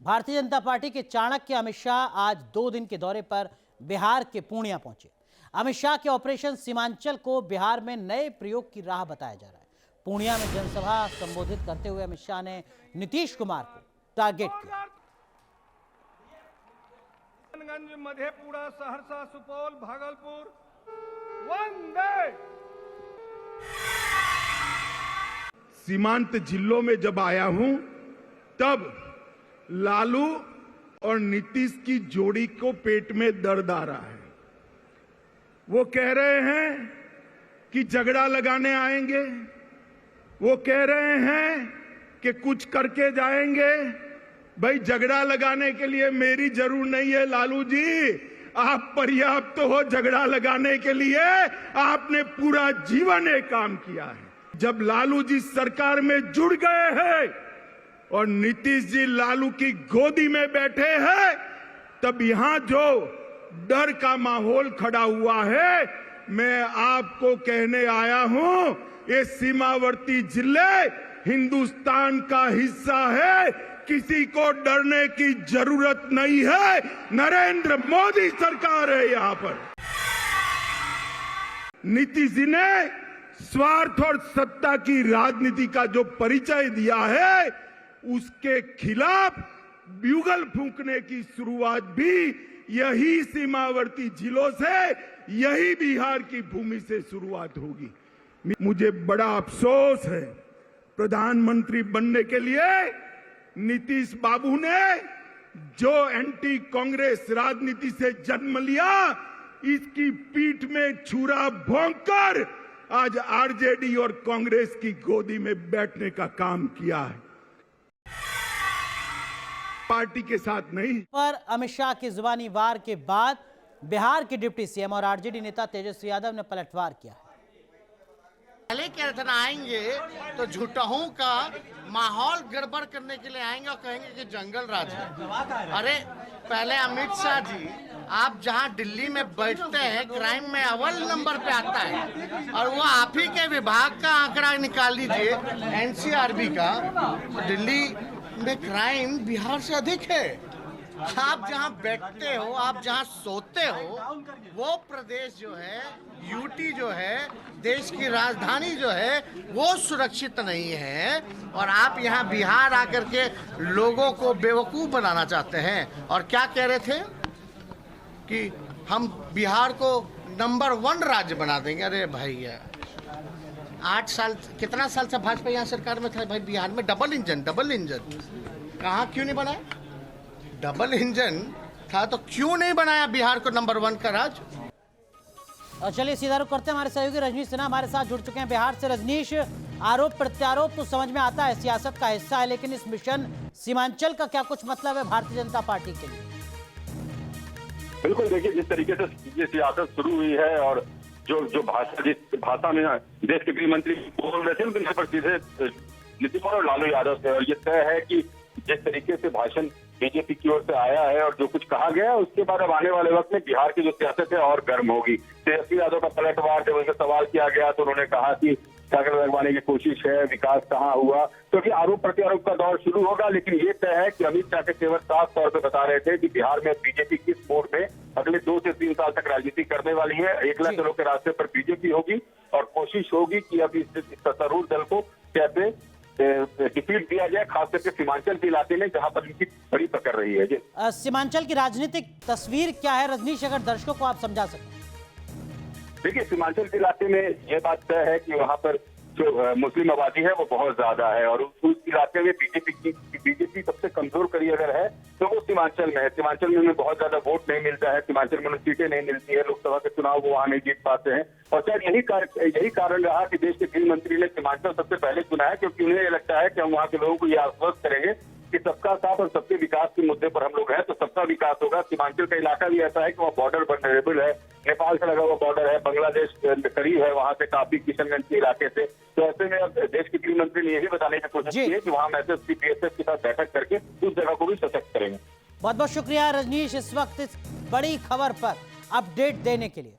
Bharatiya Janata party के चाणक्य अमित शाह आज 2 दिन के दौरे पर बिहार के पूर्णिया पहुंचे। अमित शाह के ऑपरेशन सीमांचल को बिहार में नए प्रयोग की राह बताया जा रहा है। पूर्णिया में जनसभा संबोधित करते हुए अमित शाह ने नीतीश कुमार को टारगेट किया। मधेपुरा, सहरसा, सुपौल, भागलपुर, वंदे। सीमांत जिलों में जब आया हूं तब लालू और नीतीश की जोड़ी को पेट में दर्द आ रहा है। वो कह रहे हैं कि झगड़ा लगाने आएंगे, वो कह रहे हैं कि कुछ करके जाएंगे। भाई, झगड़ा लगाने के लिए मेरी जरूर नहीं है लालू जी, आप पर्याप्त हो झगड़ा लगाने के लिए। आपने पूरा जीवन एक काम किया है। जब लालू जी सरकार में जुड़ गए हैं और नीतीश जी लालू की गोदी में बैठे हैं, तब यहां जो डर का माहौल खड़ा हुआ है, मैं आपको कहने आया हूं, ये सीमावर्ती जिले हिंदुस्तान का हिस्सा है, किसी को डरने की जरूरत नहीं है। नरेंद्र मोदी सरकार है यहां पर। नीतीश जी ने स्वार्थ और सत्ता की राजनीति का जो परिचय दिया है, उसके खिलाफ ब्यूगल फूंकने की शुरुआत भी यही सीमावर्ती जिलों से, यही बिहार की भूमि से शुरुआत होगी। मुझे बड़ा अफसोस है, प्रधानमंत्री बनने के लिए नीतीश बाबू ने जो एंटी कांग्रेस राजनीति से जन्म लिया, इसकी पीठ में छुरा भोंककर आज आरजेडी और कांग्रेस की गोदी में बैठने का काम किया है, पार्टी के साथ नहीं। पर अमित शाह के जुबानी वार के बाद बिहार के डिप्टी सीएम और आरजेडी नेता तेजस्वी यादव ने पलटवार किया। पहले कह रहे थे ना आएंगे तो झूठों का माहौल गड़बड़ करने के लिए आएंगे और कहेंगे कि जंगल राज है। अरे पहले अमित शाह जी, आप जहां दिल्ली में बैठते हैं, क्राइम में अव्वल नंबर पे आता है, और वो आप ही के विभाग का आंकड़ा निकाल लीजिए एनसीआरबी का, तो दिल्ली में क्राइम बिहार से अधिक है। आप जहां बैठते हो, आप जहां सोते हो, वो प्रदेश जो है, यूटी जो है, देश की राजधानी जो है, वो सुरक्षित नहीं है। और आप यहां बिहार आकर के लोगों को बेवकूफ बनाना चाहते हैं। और क्या कह रहे थे कि हम बिहार को नंबर 1 राज्य बना देंगे। अरे भैया, 8 साल, कितना साल से भाजपा यहाँ सरकार में था भाई? बिहार में डबल इंजन कहाँ, क्यों नहीं बनाया? डबल इंजन था तो क्यों नहीं बनाया बिहार को नंबर 1 का राज्य? और चलिए सीधा रुख करते हैं, हमारे सहयोगी रजनीश सिन्हा हमारे साथ जुड़ चुके हैं बिहार से। रजनीश, आरोप प्रत्यारोप तो समझ में आता है, सियासत का हिस्सा है, लेकिन इस मिशन सीमांचल का क्या कुछ मतलब है भारतीय जनता पार्टी के लिए? बिल्कुल, देखिए, जिस तरीके से ये सियासत शुरू हुई है और जो भाषा, जिस भाषा में देश के गृह मंत्री बोल रहे थे, उनके पर सीधे नीतीश कुमार और लालू यादव थे। और ये तय है कि जिस तरीके से भाषण बीजेपी की ओर से आया है और जो कुछ कहा गया है, उसके बाद अब आने वाले वक्त में बिहार की जो सियासत है और गर्म होगी। तेजस्वी यादव का पलटवार, जब उनसे सवाल किया गया तो उन्होंने कहा कि झगड़ा लगवाने की कोशिश है, विकास कहाँ हुआ, क्योंकि आरोप प्रत्यारोप का दौर शुरू होगा। लेकिन ये तय है कि अमित शाह के तेवर साफ तौर पर बता रहे थे कि बिहार में बीजेपी किस मोड में अगले 2 से 3 साल तक राजनीति करने वाली है। एकला दलों के रास्ते पर बीजेपी होगी और कोशिश होगी कि अब इस सत्तारूढ़ दल को कैसे डिफीट दिया जाए, खास करके सीमांचल के इलाके में जहां पर इनकी बड़ी पकड़ रही है। सीमांचल की राजनीतिक तस्वीर क्या है रजनीश, अगर दर्शकों को आप समझा सकें? देखिए, सीमांचल के इलाके में यह बात तय है कि वहां पर जो मुस्लिम आबादी है वो बहुत ज्यादा है और उस इलाके में बीजेपी सबसे कमजोर करी अगर है तो वो सीमांचल में है। सीमांचल में उन्हें बहुत ज्यादा वोट नहीं मिलता है, सीमांचल में उन्हें सीटें नहीं मिलती है, लोकसभा के चुनाव वो वहां नहीं जीत पाते हैं। और शायद यही कारण रहा कि देश के गृह मंत्री ने सीमांचल सबसे पहले चुना है, क्योंकि उन्हें लगता है कि हम वहां के लोगों को ये आश्वस्त करेंगे कि सबका साथ और सबके विकास के मुद्दे पर हम लोग हैं तो सबका विकास होगा। सीमांचल का इलाका भी ऐसा है कि वहाँ बॉर्डर वल्नरेबल है, नेपाल से लगा हुआ बॉर्डर है, बांग्लादेश करीब है वहां से काफी, किशनगंज के इलाके से। तो ऐसे में अब देश के गृह मंत्री ने ये भी बताने की कोशिश की है कि वहां एसएसपी बीएसएफ के साथ बैठक करके उस जगह को भी सशक्त करेंगे। बहुत बहुत शुक्रिया रजनीश, इस वक्त इस बड़ी खबर पर अपडेट देने के लिए।